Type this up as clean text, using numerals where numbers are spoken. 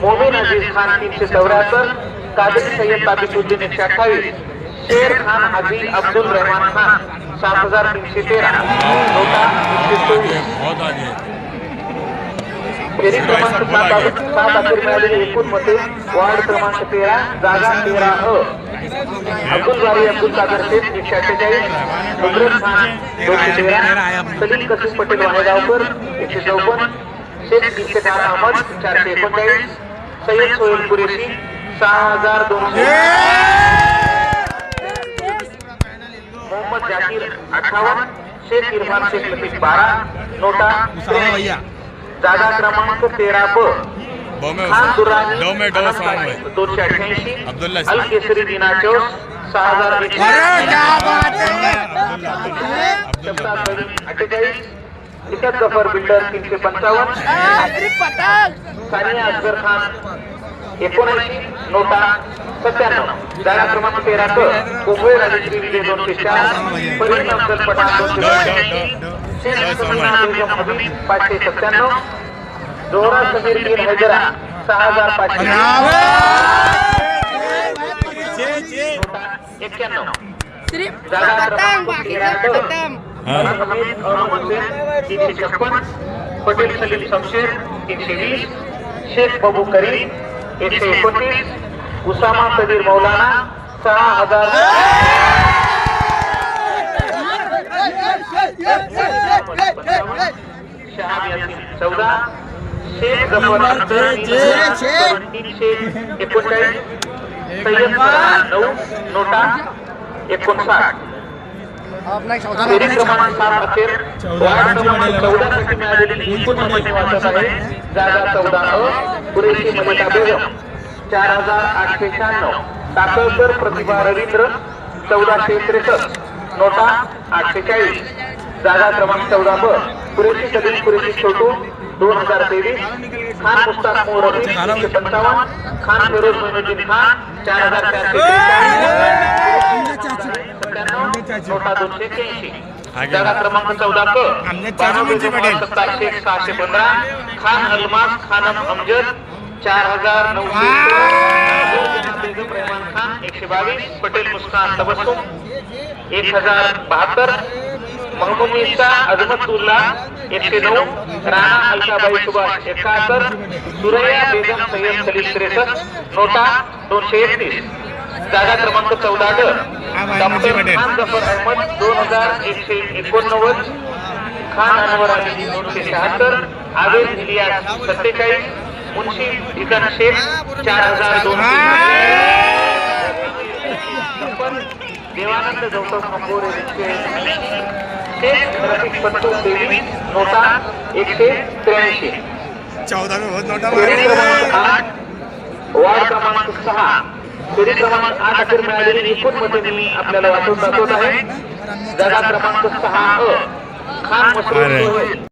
मोमिन अजीज खान 374, कादिर सैयद ताबिकुद्दीन 128, शेर खान हाजी अब्दुल रहमान खान 7313, नोटा 124। फेरी क्रमांक 7 अखेर मिळालेली एकूण मते वार्ड क्रमांक 13 जागा 13 अब्दुल बारी अब्दुल कादर शेख 148, नुसरत खान 213, सलीम कसीम पटेल वाहेगावकर 154, शेख इफ्तेखार अहमद 439, सैयद सोहेल कुरेशी 6200, मोहम्मद जाकिर 58, शेख इरफान शेख लतीफ 12, नोटा जागा क्रमांक 13 ब खान दुरानी 288, अल केसरी दीना चौस 6148, इकत गफर बिल्डर 355, सानिया अफजर खान 79, नोटा 97, जागा क्रमांक 13 क कुंभे राजश्री विजय 204, फरीन अफजल पठाण 282, शेख समीना बेगम हबीब 597, जोहरा समीर बिन हैदरा 6551, जागा क्रमांक 13 356, पटेल सलीम शमशेर 320, शेख बाबू करीम 129, उसामा कदीर मौलाना 6000, शहाब यासीन 14, शेख जफर 339, सैयद 9, नोटा 59। फेरी क्रमांक 7 अखेर वार्ड क्रमांक 14 साठी मिळालेली एकूण मते वाचत आहे। जागा 14 कुरेशी मलिका बेगम 4896, टाकळकर प्रतिभा रवींद्र 1463, नोटा 840, जागा क्रमांक 14 ब कुरेशी सलीम कुरेशी छोटू 2023, खान मुस्ताक मोर 355, खान फिरोज मोइनुद्दीन खान 4443, नोटा 281, जागा क्रमांक 14 क सत्तार शेख 615, खान अलमास खानम अमजद 4900, बेगम रहमान खान 122, पटेल मुस्कान तबस्सुम 1072, महमूद इसा अजमतुल्ला 109, राणा अलकाबाई सुभाष 71, सुरैया बेगम सैयद सलीम 63, नोटा 231, जागा क्रमांक 14 ड डॉक्टर खान जफर अहमद 2189, खान अनवर अली 276, आवेद इलियास 47, मुंशी इकन शेख 4200, देवानंद गौतम कंबोरे 180, शेख रफीक पत्तू 23, नोटा 183। 14 में बहुत नोटा वार्ड क्रमांक 6 फेरी क्रमांक 8 अखेर मिळालेली एकूण मते मी आपल्याला वाचून दाखवत आहे। जागा क्रमांक 6 खान मसरूर